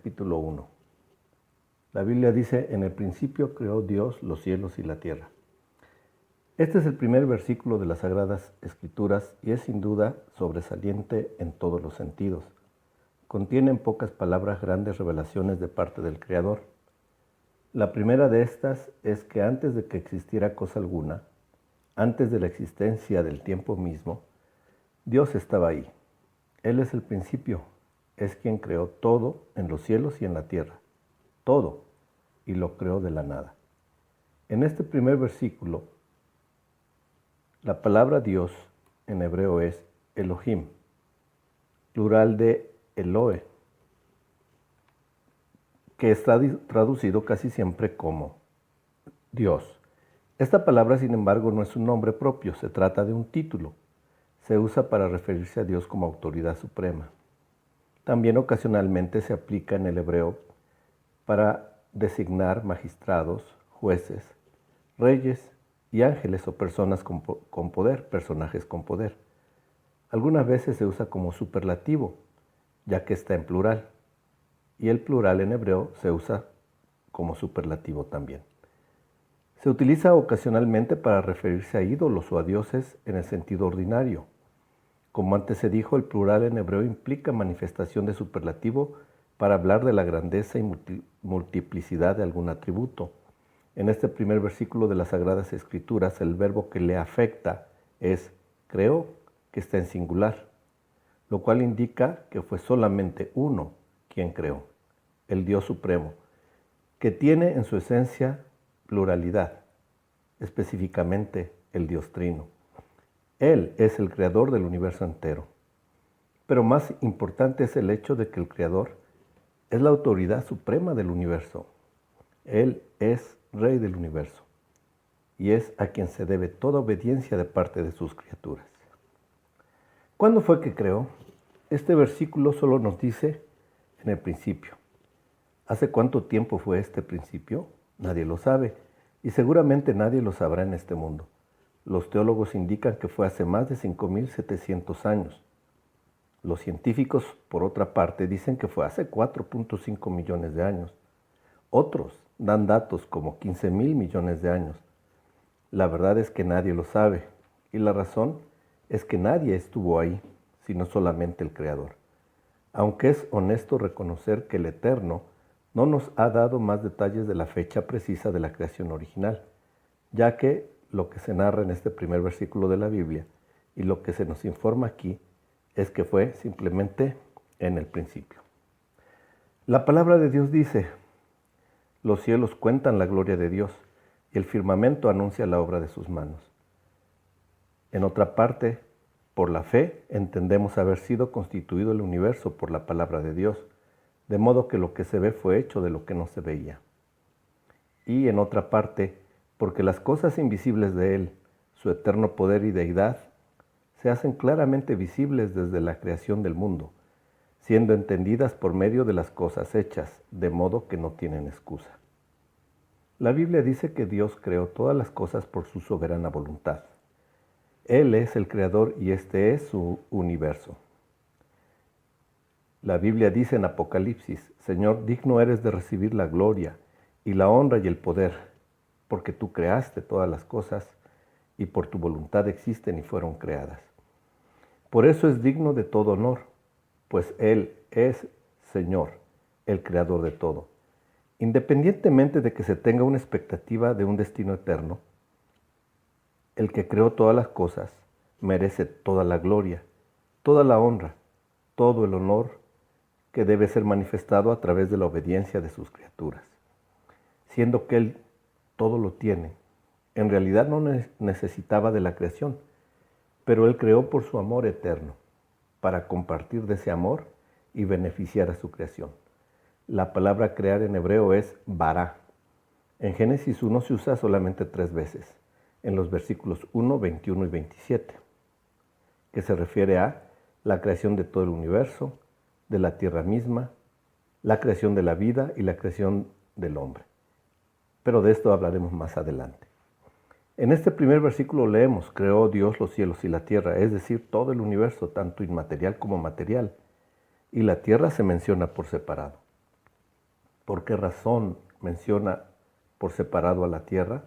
capítulo 1. La Biblia dice, en el principio creó Dios los cielos y la tierra. Este es el primer versículo de las Sagradas Escrituras y es sin duda sobresaliente en todos los sentidos. Contiene en pocas palabras grandes revelaciones de parte del Creador. La primera de estas es que antes de que existiera cosa alguna, antes de la existencia del tiempo mismo, Dios estaba ahí. Él es el principio, es quien creó todo en los cielos y en la tierra, todo, y lo creó de la nada. En este primer versículo, la palabra Dios en hebreo es Elohim, plural de Elohe, que está traducido casi siempre como Dios. Esta palabra, sin embargo, no es un nombre propio, se trata de un título. Se usa para referirse a Dios como autoridad suprema. También ocasionalmente se aplica en el hebreo para designar magistrados, jueces, reyes y ángeles o personas con poder, personajes con poder. Algunas veces se usa como superlativo, ya que está en plural, y el plural en hebreo se usa como superlativo también. Se utiliza ocasionalmente para referirse a ídolos o a dioses en el sentido ordinario. Como antes se dijo, el plural en hebreo implica manifestación de superlativo para hablar de la grandeza y multiplicidad de algún atributo. En este primer versículo de las Sagradas Escrituras, el verbo que le afecta es creó, que está en singular, lo cual indica que fue solamente uno quien creó, el Dios Supremo, que tiene en su esencia pluralidad, específicamente el Dios Trino. Él es el creador del universo entero. Pero más importante es el hecho de que el creador es la autoridad suprema del universo. Él es rey del universo y es a quien se debe toda obediencia de parte de sus criaturas. ¿Cuándo fue que creó? Este versículo solo nos dice en el principio. ¿Hace cuánto tiempo fue este principio? Nadie lo sabe y seguramente nadie lo sabrá en este mundo. Los teólogos indican que fue hace más de 5.700 años. Los científicos, por otra parte, dicen que fue hace 4.5 millones de años. Otros dan datos como 15.000 millones de años. La verdad es que nadie lo sabe, y la razón es que nadie estuvo ahí, sino solamente el Creador. Aunque es honesto reconocer que el Eterno no nos ha dado más detalles de la fecha precisa de la creación original, ya que lo que se narra en este primer versículo de la Biblia y lo que se nos informa aquí es que fue simplemente en el principio. La palabra de Dios dice, los cielos cuentan la gloria de Dios y el firmamento anuncia la obra de sus manos. En otra parte, por la fe entendemos haber sido constituido el universo por la palabra de Dios, de modo que lo que se ve fue hecho de lo que no se veía. Y en otra parte, porque las cosas invisibles de Él, su eterno poder y deidad, se hacen claramente visibles desde la creación del mundo, siendo entendidas por medio de las cosas hechas, de modo que no tienen excusa. La Biblia dice que Dios creó todas las cosas por su soberana voluntad. Él es el creador y este es su universo. La Biblia dice en Apocalipsis, Señor, digno eres de recibir la gloria y la honra y el poder, porque tú creaste todas las cosas y por tu voluntad existen y fueron creadas. Por eso es digno de todo honor, pues Él es Señor, el creador de todo. Independientemente de que se tenga una expectativa de un destino eterno, el que creó todas las cosas merece toda la gloria, toda la honra, todo el honor que debe ser manifestado a través de la obediencia de sus criaturas. Siendo que Él todo lo tiene, en realidad no necesitaba de la creación, pero Él creó por su amor eterno, para compartir de ese amor y beneficiar a su creación. La palabra crear en hebreo es bará. En Génesis 1 se usa solamente 3 veces, en los versículos 1, 21 y 27, que se refiere a la creación de todo el universo, de la tierra misma, la creación de la vida y la creación del hombre. Pero de esto hablaremos más adelante. En este primer versículo leemos, creó Dios los cielos y la tierra, es decir, todo el universo, tanto inmaterial como material, y la tierra se menciona por separado. ¿Por qué razón menciona por separado a la tierra?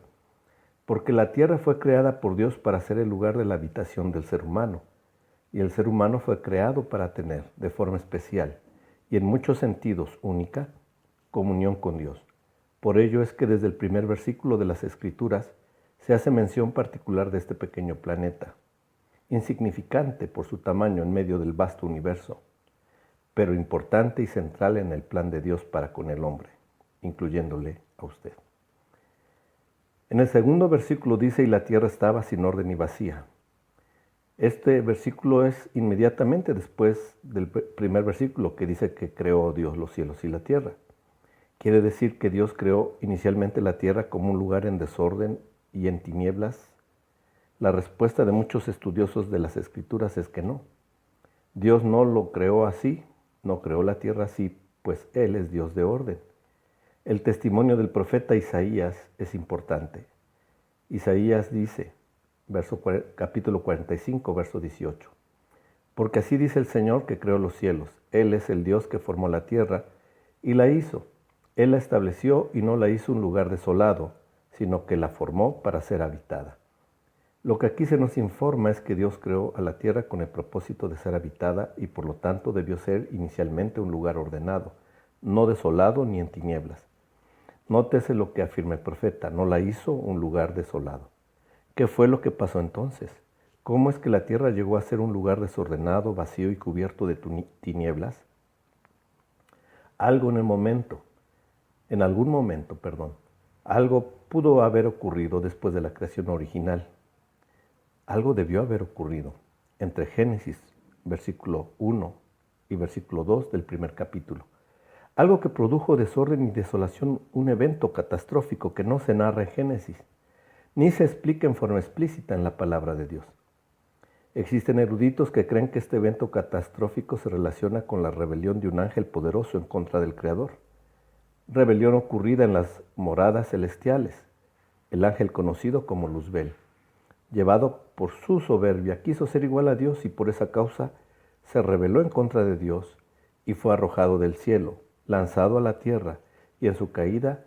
Porque la tierra fue creada por Dios para ser el lugar de la habitación del ser humano, y el ser humano fue creado para tener, de forma especial y en muchos sentidos única, comunión con Dios. Por ello es que desde el primer versículo de las Escrituras se hace mención particular de este pequeño planeta, insignificante por su tamaño en medio del vasto universo, pero importante y central en el plan de Dios para con el hombre, incluyéndole a usted. En el segundo versículo dice, y la tierra estaba sin orden y vacía. Este versículo es inmediatamente después del primer versículo que dice que creó Dios los cielos y la tierra. Quiere decir que Dios creó inicialmente la tierra como un lugar en desorden y en tinieblas. La respuesta de muchos estudiosos de las Escrituras es que no. Dios no lo creó así, no creó la tierra así, pues Él es Dios de orden. El testimonio del profeta Isaías es importante. Isaías dice, capítulo 45, verso 18. Porque así dice el Señor que creó los cielos. Él es el Dios que formó la tierra y la hizo. Él la estableció y no la hizo un lugar desolado, sino que la formó para ser habitada. Lo que aquí se nos informa es que Dios creó a la tierra con el propósito de ser habitada y por lo tanto debió ser inicialmente un lugar ordenado, no desolado ni en tinieblas. Nótese lo que afirma el profeta, no la hizo un lugar desolado. ¿Qué fue lo que pasó entonces? ¿Cómo es que la tierra llegó a ser un lugar desordenado, vacío y cubierto de tinieblas? Algo en algún momento, algo pudo haber ocurrido después de la creación original. Algo debió haber ocurrido entre Génesis, versículo 1 y versículo 2 del primer capítulo. Algo que produjo desorden y desolación, un evento catastrófico que no se narra en Génesis, ni se explica en forma explícita en la palabra de Dios. Existen eruditos que creen que este evento catastrófico se relaciona con la rebelión de un ángel poderoso en contra del Creador. Rebelión ocurrida en las moradas celestiales, el ángel conocido como Luzbel. Llevado por su soberbia, quiso ser igual a Dios y por esa causa se rebeló en contra de Dios y fue arrojado del cielo, lanzado a la tierra, y en su caída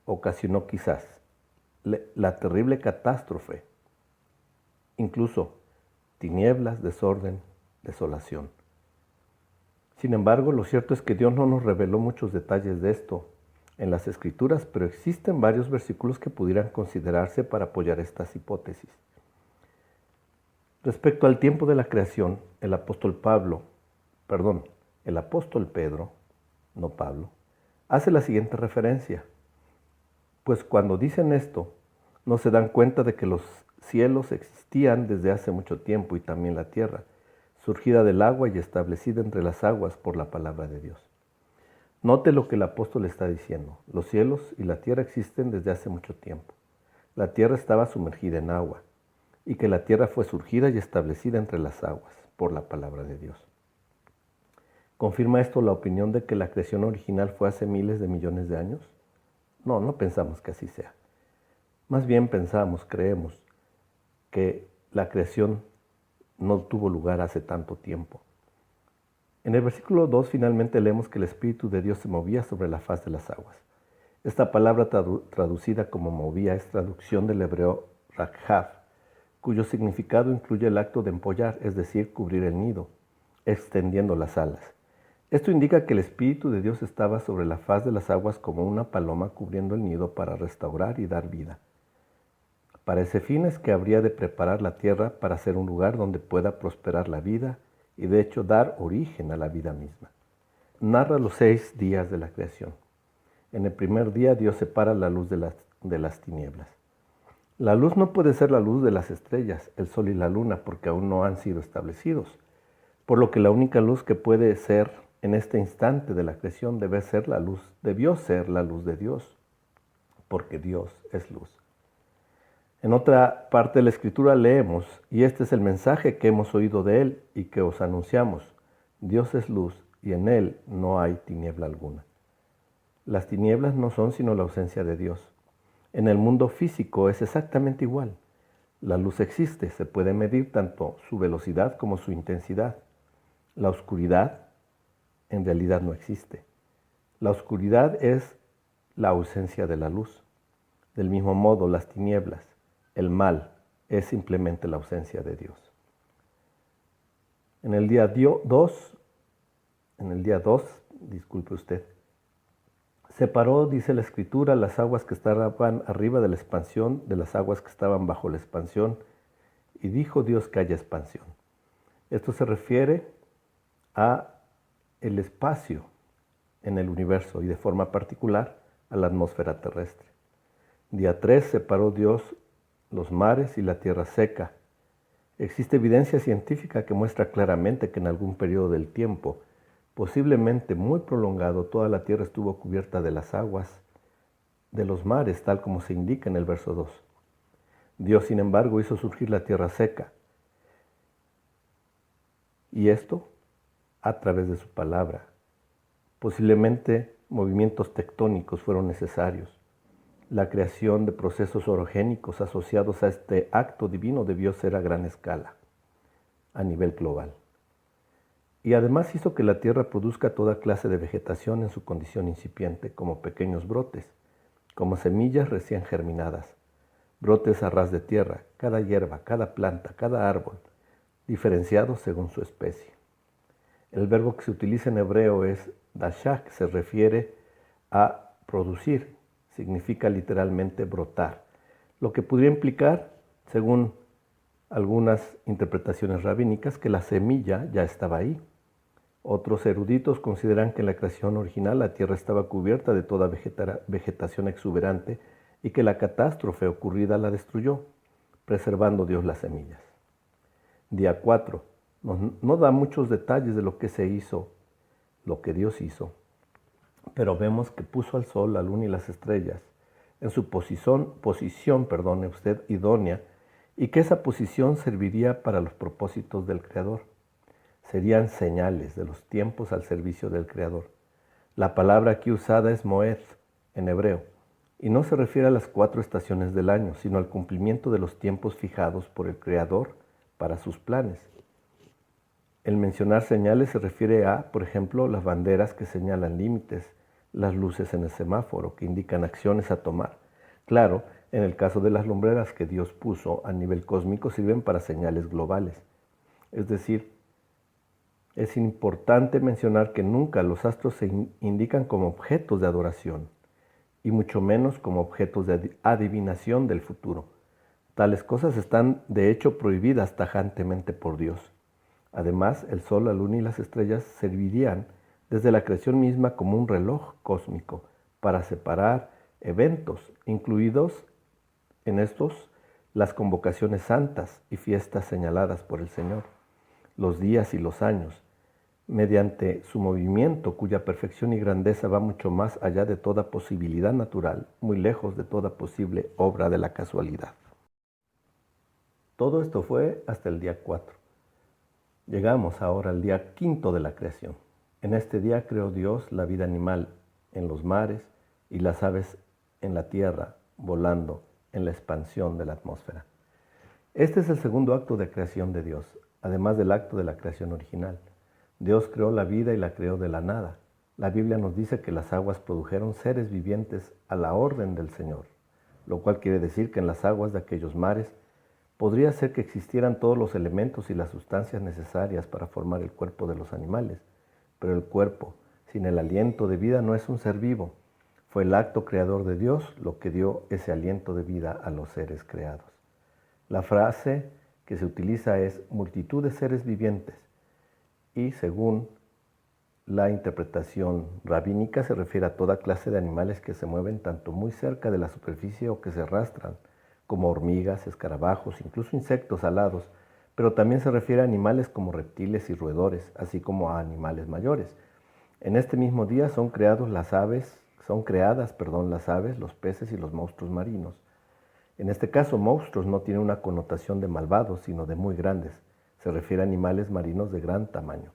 ocasionó quizás la terrible catástrofe, incluso tinieblas, desorden, desolación. Sin embargo, lo cierto es que Dios no nos reveló muchos detalles de esto en las Escrituras, pero existen varios versículos que pudieran considerarse para apoyar estas hipótesis. Respecto al tiempo de la creación, el apóstol Pedro, no Pablo, hace la siguiente referencia. Pues cuando dicen esto, no se dan cuenta de que los cielos existían desde hace mucho tiempo y también la tierra, surgida del agua y establecida entre las aguas por la palabra de Dios. Note lo que el apóstol está diciendo. Los cielos y la tierra existen desde hace mucho tiempo. La tierra estaba sumergida en agua y que la tierra fue surgida y establecida entre las aguas por la palabra de Dios. ¿Confirma esto la opinión de que la creación original fue hace miles de millones de años? No pensamos que así sea. Más bien creemos que la creación no tuvo lugar hace tanto tiempo. En el versículo 2 finalmente leemos que el Espíritu de Dios se movía sobre la faz de las aguas. Esta palabra traducida como movía es traducción del hebreo rakhav, cuyo significado incluye el acto de empollar, es decir, cubrir el nido, extendiendo las alas. Esto indica que el Espíritu de Dios estaba sobre la faz de las aguas como una paloma cubriendo el nido para restaurar y dar vida. Para ese fin es que habría de preparar la tierra para ser un lugar donde pueda prosperar la vida y de hecho dar origen a la vida misma. Narra los 6 días de la creación. En el primer día Dios separa la luz de las tinieblas. La luz no puede ser la luz de las estrellas, el sol y la luna, porque aún no han sido establecidos, por lo que la única luz que puede ser en este instante de la creación debió ser la luz de Dios, porque Dios es luz. En otra parte de la Escritura leemos, y este es el mensaje que hemos oído de Él y que os anunciamos. Dios es luz y en Él no hay tiniebla alguna. Las tinieblas no son sino la ausencia de Dios. En el mundo físico es exactamente igual. La luz existe, se puede medir tanto su velocidad como su intensidad. La oscuridad en realidad no existe. La oscuridad es la ausencia de la luz. Del mismo modo, las tinieblas, el mal, es simplemente la ausencia de Dios. En el día 2, disculpe usted, separó, dice la Escritura, las aguas que estaban arriba de la expansión de las aguas que estaban bajo la expansión, y dijo Dios que haya expansión. Esto se refiere a el espacio en el universo y de forma particular a la atmósfera terrestre. Día 3 separó Dios los mares y la tierra seca. Existe evidencia científica que muestra claramente que en algún periodo del tiempo, posiblemente muy prolongado, toda la tierra estuvo cubierta de las aguas de los mares, tal como se indica en el verso 2. Dios, sin embargo, hizo surgir la tierra seca. Y esto a través de su palabra. Posiblemente movimientos tectónicos fueron necesarios. La creación de procesos orogénicos asociados a este acto divino debió ser a gran escala, a nivel global. Y además hizo que la tierra produzca toda clase de vegetación en su condición incipiente, como pequeños brotes, como semillas recién germinadas, brotes a ras de tierra, cada hierba, cada planta, cada árbol, diferenciados según su especie. El verbo que se utiliza en hebreo es dashak, se refiere a producir, significa literalmente brotar, lo que podría implicar, según algunas interpretaciones rabínicas, que la semilla ya estaba ahí. Otros eruditos consideran que en la creación original la tierra estaba cubierta de toda vegetación exuberante y que la catástrofe ocurrida la destruyó, preservando Dios las semillas. Día 4 no da muchos detalles de lo que se hizo, lo que Dios hizo, pero vemos que puso al sol, la luna y las estrellas en su posición, idónea, y que esa posición serviría para los propósitos del Creador. Serían señales de los tiempos al servicio del Creador. La palabra aquí usada es moed en hebreo, y no se refiere a las 4 estaciones del año, sino al cumplimiento de los tiempos fijados por el Creador para sus planes. El mencionar señales se refiere a, por ejemplo, las banderas que señalan límites, las luces en el semáforo que indican acciones a tomar. Claro, en el caso de las lumbreras que Dios puso a nivel cósmico sirven para señales globales. Es decir, es importante mencionar que nunca los astros se indican como objetos de adoración, y mucho menos como objetos de adivinación del futuro. Tales cosas están de hecho prohibidas tajantemente por Dios. Además, el sol, la luna y las estrellas servirían desde la creación misma como un reloj cósmico para separar eventos, incluidos en estos las convocaciones santas y fiestas señaladas por el Señor, los días y los años, mediante su movimiento cuya perfección y grandeza va mucho más allá de toda posibilidad natural, muy lejos de toda posible obra de la casualidad. Todo esto fue hasta el día 4. Llegamos ahora al día 5 de la creación. En este día creó Dios la vida animal en los mares y las aves en la tierra, volando en la expansión de la atmósfera. Este es el segundo acto de creación de Dios, además del acto de la creación original. Dios creó la vida y la creó de la nada. La Biblia nos dice que las aguas produjeron seres vivientes a la orden del Señor, lo cual quiere decir que en las aguas de aquellos mares podría ser que existieran todos los elementos y las sustancias necesarias para formar el cuerpo de los animales, pero el cuerpo, sin el aliento de vida, no es un ser vivo. Fue el acto creador de Dios lo que dio ese aliento de vida a los seres creados. La frase que se utiliza es multitud de seres vivientes y, según la interpretación rabínica, se refiere a toda clase de animales que se mueven tanto muy cerca de la superficie o que se arrastran, como hormigas, escarabajos, incluso insectos alados, pero también se refiere a animales como reptiles y roedores, así como a animales mayores. En este mismo día son creadas las aves, los peces y los monstruos marinos. En este caso, monstruos no tiene una connotación de malvados, sino de muy grandes. Se refiere a animales marinos de gran tamaño.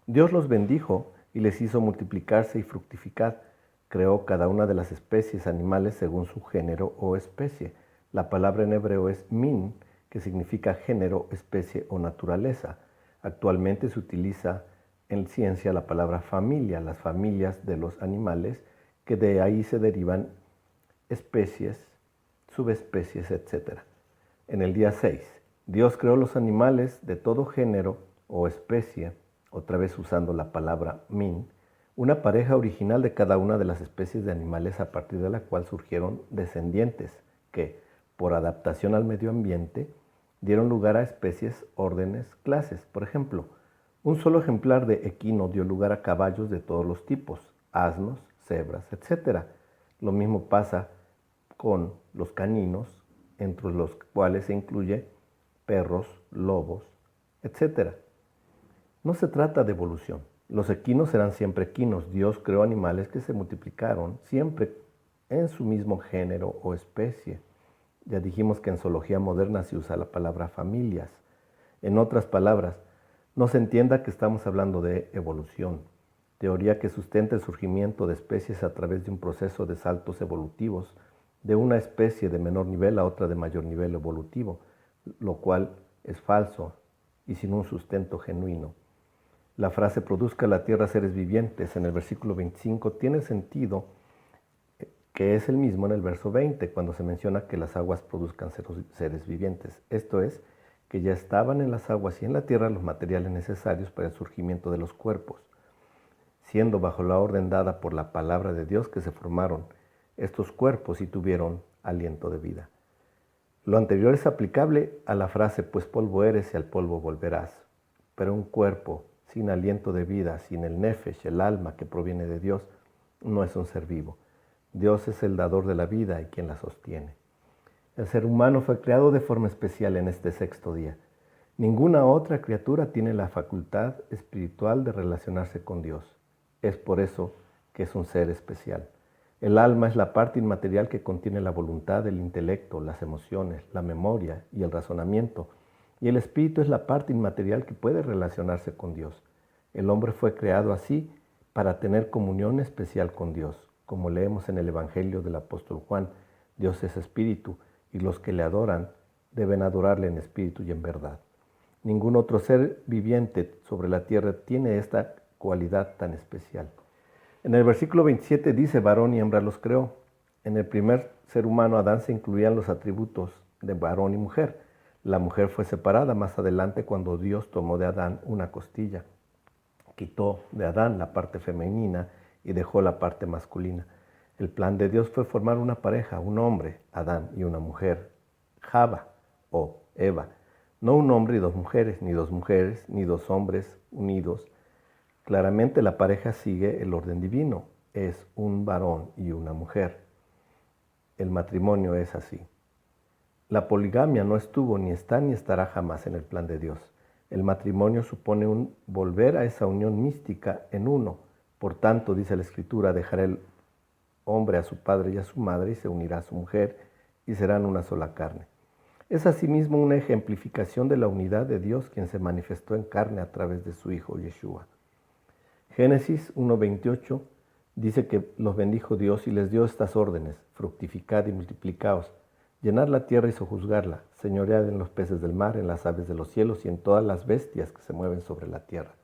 Dios los bendijo y les hizo multiplicarse y fructificar. Creó cada una de las especies animales según su género o especie. La palabra en hebreo es min, que significa género, especie o naturaleza. Actualmente se utiliza en ciencia la palabra familia, las familias de los animales, que de ahí se derivan especies, subespecies, etc. En el día 6, Dios creó los animales de todo género o especie, otra vez usando la palabra min, una pareja original de cada una de las especies de animales a partir de la cual surgieron descendientes que, por adaptación al medio ambiente, dieron lugar a especies, órdenes, clases. Por ejemplo, un solo ejemplar de equino dio lugar a caballos de todos los tipos, asnos, cebras, etc. Lo mismo pasa con los caninos, entre los cuales se incluye perros, lobos, etc. No se trata de evolución. Los equinos serán siempre equinos. Dios creó animales que se multiplicaron siempre en su mismo género o especie. Ya dijimos que en zoología moderna se usa la palabra familias. En otras palabras, no se entienda que estamos hablando de evolución, teoría que sustenta el surgimiento de especies a través de un proceso de saltos evolutivos de una especie de menor nivel a otra de mayor nivel evolutivo, lo cual es falso y sin un sustento genuino. La frase produzca la tierra seres vivientes en el versículo 25 tiene sentido que es el mismo en el verso 20, cuando se menciona que las aguas produzcan seres vivientes. Esto es, que ya estaban en las aguas y en la tierra los materiales necesarios para el surgimiento de los cuerpos, siendo bajo la orden dada por la palabra de Dios que se formaron estos cuerpos y tuvieron aliento de vida. Lo anterior es aplicable a la frase, pues polvo eres y al polvo volverás. Pero un cuerpo sin aliento de vida, sin el nefesh, el alma que proviene de Dios, no es un ser vivo. Dios es el dador de la vida y quien la sostiene. El ser humano fue creado de forma especial en este sexto día. Ninguna otra criatura tiene la facultad espiritual de relacionarse con Dios. Es por eso que es un ser especial. El alma es la parte inmaterial que contiene la voluntad, el intelecto, las emociones, la memoria y el razonamiento. Y el espíritu es la parte inmaterial que puede relacionarse con Dios. El hombre fue creado así para tener comunión especial con Dios. Como leemos en el Evangelio del apóstol Juan, Dios es espíritu y los que le adoran deben adorarle en espíritu y en verdad. Ningún otro ser viviente sobre la tierra tiene esta cualidad tan especial. En el versículo 27 dice, varón y hembra los creó. En el primer ser humano, Adán, se incluían los atributos de varón y mujer. La mujer fue separada más adelante cuando Dios tomó de Adán una costilla. Quitó de Adán la parte femenina y dejó la parte masculina. El plan de Dios fue formar una pareja, un hombre, Adán, y una mujer, Java o Eva. No un hombre y dos mujeres, ni dos hombres unidos. Claramente la pareja sigue el orden divino. Es un varón y una mujer. El matrimonio es así. La poligamia no estuvo, ni está, ni estará jamás en el plan de Dios. El matrimonio supone un volver a esa unión mística en uno. Por tanto, dice la Escritura, dejará el hombre a su padre y a su madre y se unirá a su mujer y serán una sola carne. Es asimismo una ejemplificación de la unidad de Dios quien se manifestó en carne a través de su Hijo Yeshua. Génesis 1:28 dice que los bendijo Dios y les dio estas órdenes: fructificad y multiplicaos, llenad la tierra y sojuzgarla, señoread en los peces del mar, en las aves de los cielos y en todas las bestias que se mueven sobre la tierra.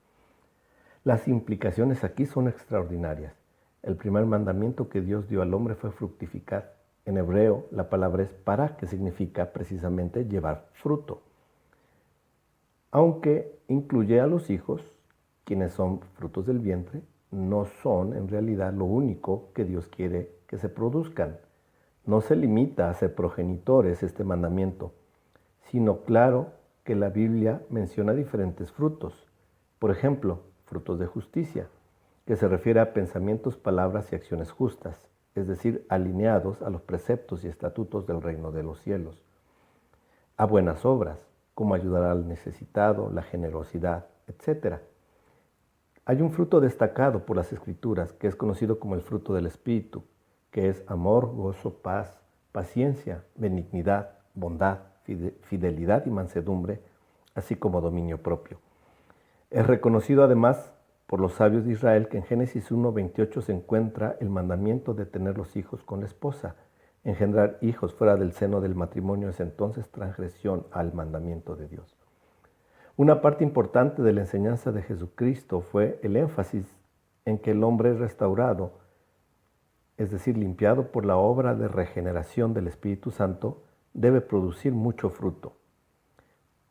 Las implicaciones aquí son extraordinarias. El primer mandamiento que Dios dio al hombre fue fructificar. En hebreo la palabra es para, que significa precisamente llevar fruto. Aunque incluye a los hijos, quienes son frutos del vientre, no son en realidad lo único que Dios quiere que se produzcan. No se limita a ser progenitores este mandamiento, sino claro que la Biblia menciona diferentes frutos. Por ejemplo, frutos de justicia, que se refiere a pensamientos, palabras y acciones justas, es decir, alineados a los preceptos y estatutos del reino de los cielos. A buenas obras, como ayudar al necesitado, la generosidad, etc. Hay un fruto destacado por las Escrituras que es conocido como el fruto del Espíritu, que es amor, gozo, paz, paciencia, benignidad, bondad, fidelidad y mansedumbre, así como dominio propio. Es reconocido además por los sabios de Israel que en Génesis 1:28 se encuentra el mandamiento de tener los hijos con la esposa. Engendrar hijos fuera del seno del matrimonio es entonces transgresión al mandamiento de Dios. Una parte importante de la enseñanza de Jesucristo fue el énfasis en que el hombre restaurado, es decir, limpiado por la obra de regeneración del Espíritu Santo, debe producir mucho fruto,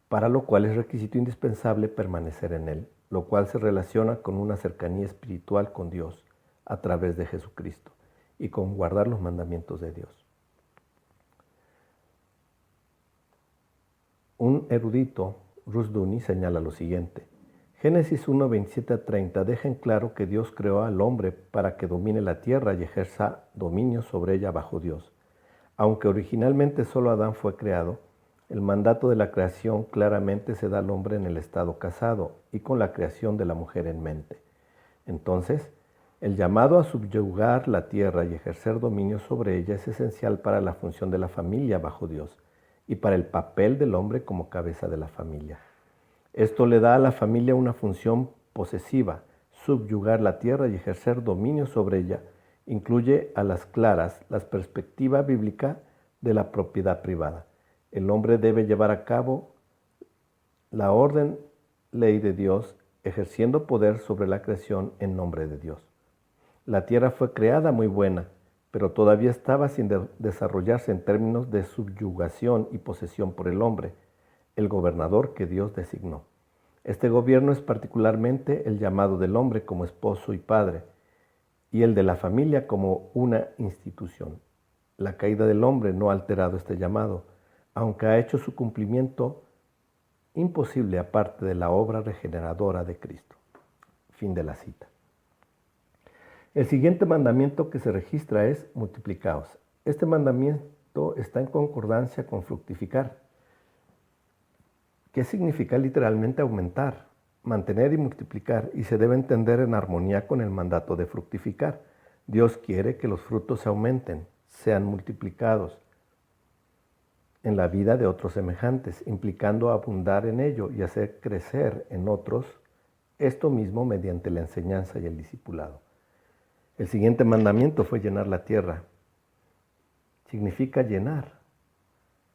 para lo cual es requisito indispensable permanecer en él, lo cual se relaciona con una cercanía espiritual con Dios a través de Jesucristo y con guardar los mandamientos de Dios. Un erudito, Rushduni, señala lo siguiente: Génesis 1, 27 a 30 deja en claro que Dios creó al hombre para que domine la tierra y ejerza dominio sobre ella bajo Dios. Aunque originalmente solo Adán fue creado, el mandato de la creación claramente se da al hombre en el estado casado y con la creación de la mujer en mente. Entonces, el llamado a subyugar la tierra y ejercer dominio sobre ella es esencial para la función de la familia bajo Dios y para el papel del hombre como cabeza de la familia. Esto le da a la familia una función posesiva. Subyugar la tierra y ejercer dominio sobre ella incluye a las claras la perspectiva bíblica de la propiedad privada. El hombre debe llevar a cabo la orden, ley de Dios, ejerciendo poder sobre la creación en nombre de Dios. La tierra fue creada muy buena, pero todavía estaba sin desarrollarse en términos de subyugación y posesión por el hombre, el gobernador que Dios designó. Este gobierno es particularmente el llamado del hombre como esposo y padre, y el de la familia como una institución. La caída del hombre no ha alterado este llamado, aunque ha hecho su cumplimiento imposible aparte de la obra regeneradora de Cristo. Fin de la cita. El siguiente mandamiento que se registra es multiplicaos. Este mandamiento está en concordancia con fructificar. ¿Qué significa literalmente aumentar, mantener y multiplicar? Y se debe entender en armonía con el mandato de fructificar. Dios quiere que los frutos se aumenten, sean multiplicados en la vida de otros semejantes, implicando abundar en ello y hacer crecer en otros esto mismo mediante la enseñanza y el discipulado. El siguiente mandamiento fue llenar la tierra. Significa llenar.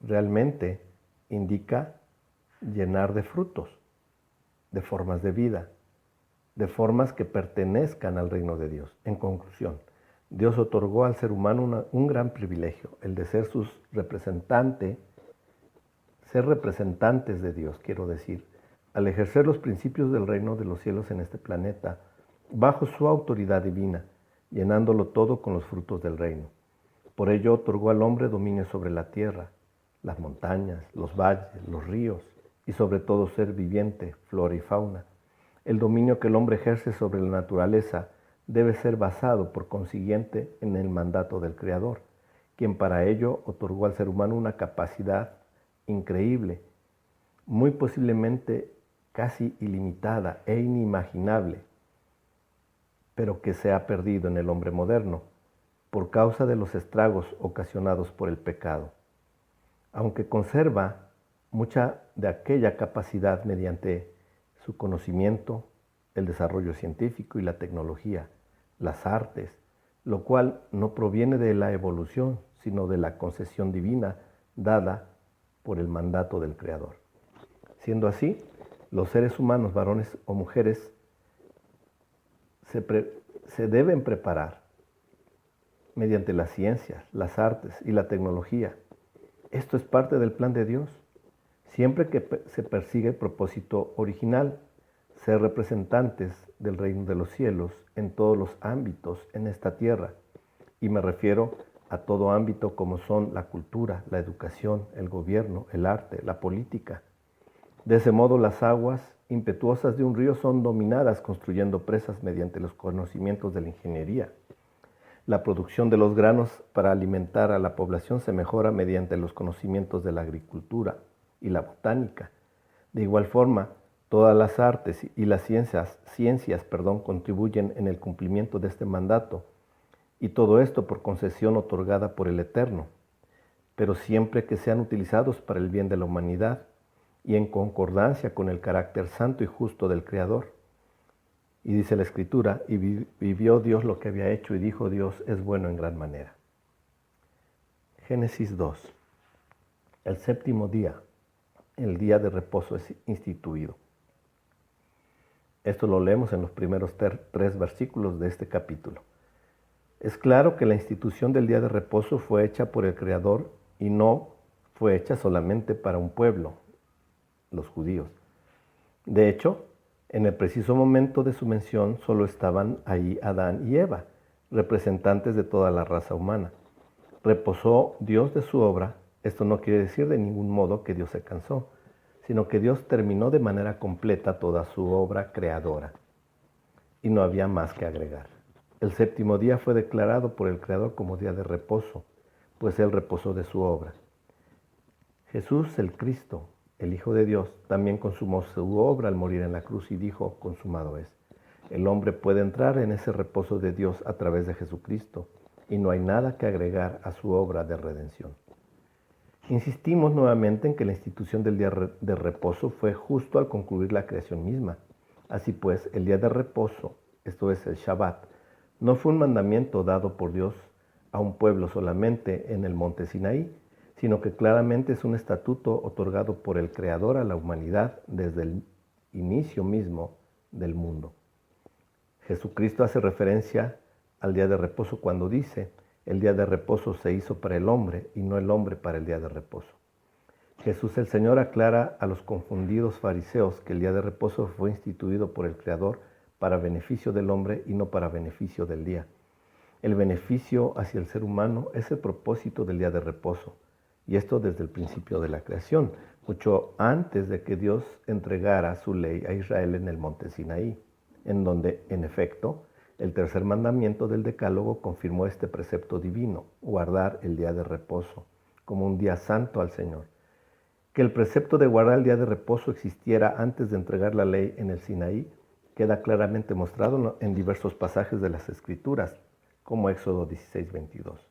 Realmente indica llenar de frutos, de formas de vida, de formas que pertenezcan al reino de Dios. En conclusión, Dios otorgó al ser humano un gran privilegio, el de ser sus representantes de Dios, quiero decir, al ejercer los principios del reino de los cielos en este planeta, bajo su autoridad divina, llenándolo todo con los frutos del reino. Por ello otorgó al hombre dominio sobre la tierra, las montañas, los valles, los ríos y sobre todo ser viviente, flora y fauna. El dominio que el hombre ejerce sobre la naturaleza debe ser basado, por consiguiente, en el mandato del Creador, quien para ello otorgó al ser humano una capacidad increíble, muy posiblemente casi ilimitada e inimaginable, pero que se ha perdido en el hombre moderno por causa de los estragos ocasionados por el pecado. Aunque conserva mucha de aquella capacidad mediante su conocimiento, el desarrollo científico y la tecnología, las artes, lo cual no proviene de la evolución, sino de la concesión divina dada por el mandato del Creador. Siendo así, los seres humanos, varones o mujeres, se deben preparar mediante las ciencias, las artes y la tecnología. Esto es parte del plan de Dios, siempre que se persigue el propósito original, ser representantes del reino de los cielos en todos los ámbitos en esta tierra. Y me refiero a todo ámbito como son la cultura, la educación, el gobierno, el arte, la política. De ese modo, las aguas impetuosas de un río son dominadas construyendo presas mediante los conocimientos de la ingeniería. La producción de los granos para alimentar a la población se mejora mediante los conocimientos de la agricultura y la botánica. De igual forma, todas las artes y las ciencias contribuyen en el cumplimiento de este mandato, y todo esto por concesión otorgada por el Eterno, pero siempre que sean utilizados para el bien de la humanidad y en concordancia con el carácter santo y justo del Creador. Y dice la Escritura, y vivió Dios lo que había hecho, y dijo Dios, es bueno en gran manera. Génesis 2. El séptimo día, el día de reposo, es instituido. Esto lo leemos en los primeros 3 versículos de este capítulo. Es claro que la institución del día de reposo fue hecha por el Creador y no fue hecha solamente para un pueblo, los judíos. De hecho, en el preciso momento de su mención solo estaban ahí Adán y Eva, representantes de toda la raza humana. Reposó Dios de su obra. Esto no quiere decir de ningún modo que Dios se cansó, sino que Dios terminó de manera completa toda su obra creadora y no había más que agregar. El séptimo día fue declarado por el Creador como día de reposo, pues Él reposó de su obra. Jesús, el Cristo, el Hijo de Dios, también consumó su obra al morir en la cruz y dijo, consumado es. El hombre puede entrar en ese reposo de Dios a través de Jesucristo y no hay nada que agregar a su obra de redención. Insistimos nuevamente en que la institución del día de reposo fue justo al concluir la creación misma. Así pues, el día de reposo, esto es el Shabbat, no fue un mandamiento dado por Dios a un pueblo solamente en el monte Sinaí, sino que claramente es un estatuto otorgado por el Creador a la humanidad desde el inicio mismo del mundo. Jesucristo hace referencia al día de reposo cuando dice, el día de reposo se hizo para el hombre y no el hombre para el día de reposo. Jesús el Señor aclara a los confundidos fariseos que el día de reposo fue instituido por el Creador para beneficio del hombre y no para beneficio del día. El beneficio hacia el ser humano es el propósito del día de reposo, y esto desde el principio de la creación, mucho antes de que Dios entregara su ley a Israel en el monte Sinaí, en donde, en efecto, el tercer mandamiento del Decálogo confirmó este precepto divino, guardar el día de reposo, como un día santo al Señor. Que el precepto de guardar el día de reposo existiera antes de entregar la ley en el Sinaí queda claramente mostrado en diversos pasajes de las Escrituras, como Éxodo 16:22.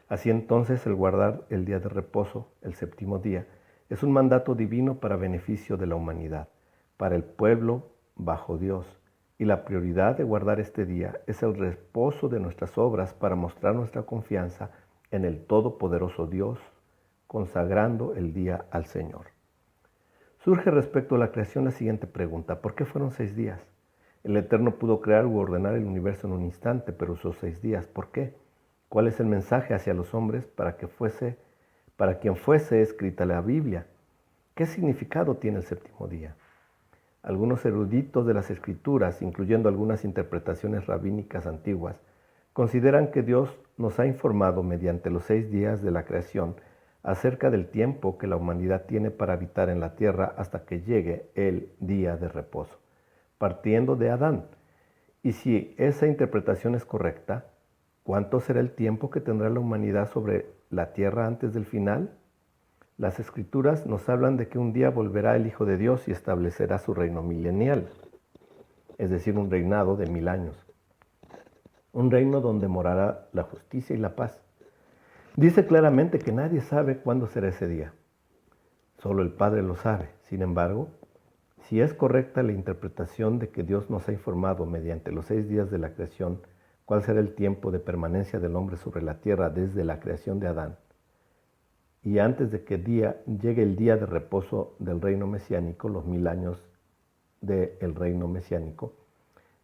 Así entonces, el guardar el día de reposo, el séptimo día, es un mandato divino para beneficio de la humanidad, para el pueblo bajo Dios. Y la prioridad de guardar este día es el reposo de nuestras obras para mostrar nuestra confianza en el todopoderoso Dios, consagrando el día al Señor. Surge respecto a la creación la siguiente pregunta: ¿por qué fueron 6 días? El Eterno pudo crear u ordenar el universo en un instante, pero usó 6 días. ¿Por qué? ¿Cuál es el mensaje hacia los hombres para quien fuese escrita la Biblia? ¿Qué significado tiene el séptimo día? Algunos eruditos de las Escrituras, incluyendo algunas interpretaciones rabínicas antiguas, consideran que Dios nos ha informado mediante los 6 días de la creación acerca del tiempo que la humanidad tiene para habitar en la tierra hasta que llegue el día de reposo, partiendo de Adán. Y si esa interpretación es correcta, ¿cuánto será el tiempo que tendrá la humanidad sobre la tierra antes del final? Las Escrituras nos hablan de que un día volverá el Hijo de Dios y establecerá su reino milenial, es decir, un reinado de 1000 años. Un reino donde morará la justicia y la paz. Dice claramente que nadie sabe cuándo será ese día. Solo el Padre lo sabe. Sin embargo, si es correcta la interpretación de que Dios nos ha informado mediante los 6 días de la creación cuál será el tiempo de permanencia del hombre sobre la tierra desde la creación de Adán, y antes de que llegue el día de reposo del reino mesiánico, los 1000 años del reino mesiánico,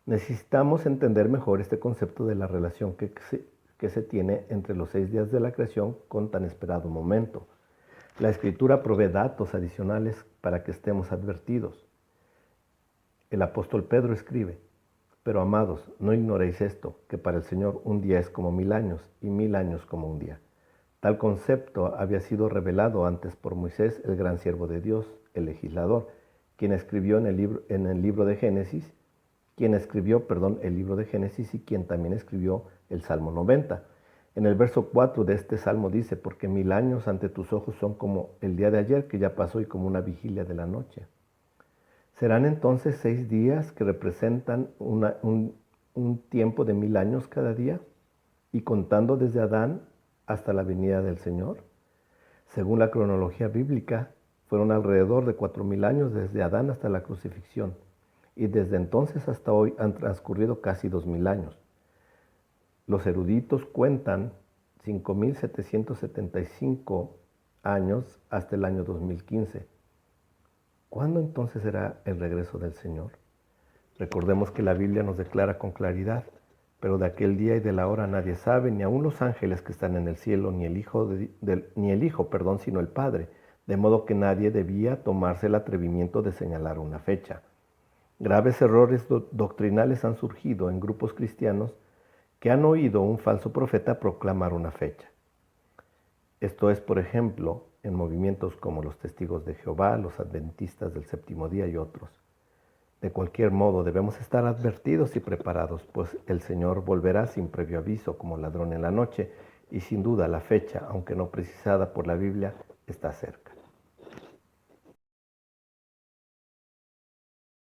necesitamos entender mejor este concepto de la relación que se tiene entre los 6 días de la creación con tan esperado momento. La Escritura provee datos adicionales para que estemos advertidos. El apóstol Pedro escribe: pero amados, no ignoréis esto, que para el Señor un día es como 1000 años y 1000 años como un día. Tal concepto había sido revelado antes por Moisés, el gran siervo de Dios, el legislador, quien escribió el libro de Génesis y quien también escribió el Salmo 90. En el verso 4 de este Salmo dice: porque 1000 años ante tus ojos son como el día de ayer que ya pasó y como una vigilia de la noche. ¿Serán entonces 6 días que representan un tiempo de 1000 años cada día? Y contando desde Adán hasta la venida del Señor. Según la cronología bíblica, fueron alrededor de 4000 años desde Adán hasta la crucifixión, y desde entonces hasta hoy han transcurrido casi 2000 años. Los eruditos cuentan 5775 años hasta el año 2015. ¿Cuándo entonces será el regreso del Señor? Recordemos que la Biblia nos declara con claridad, pero de aquel día y de la hora nadie sabe, ni aun los ángeles que están en el cielo, ni el Hijo, sino el Padre, de modo que nadie debía tomarse el atrevimiento de señalar una fecha. Graves errores doctrinales han surgido en grupos cristianos que han oído un falso profeta proclamar una fecha. Esto es, por ejemplo, en movimientos como los Testigos de Jehová, los Adventistas del Séptimo Día y otros. De cualquier modo, debemos estar advertidos y preparados, pues el Señor volverá sin previo aviso como ladrón en la noche, y sin duda la fecha, aunque no precisada por la Biblia, está cerca.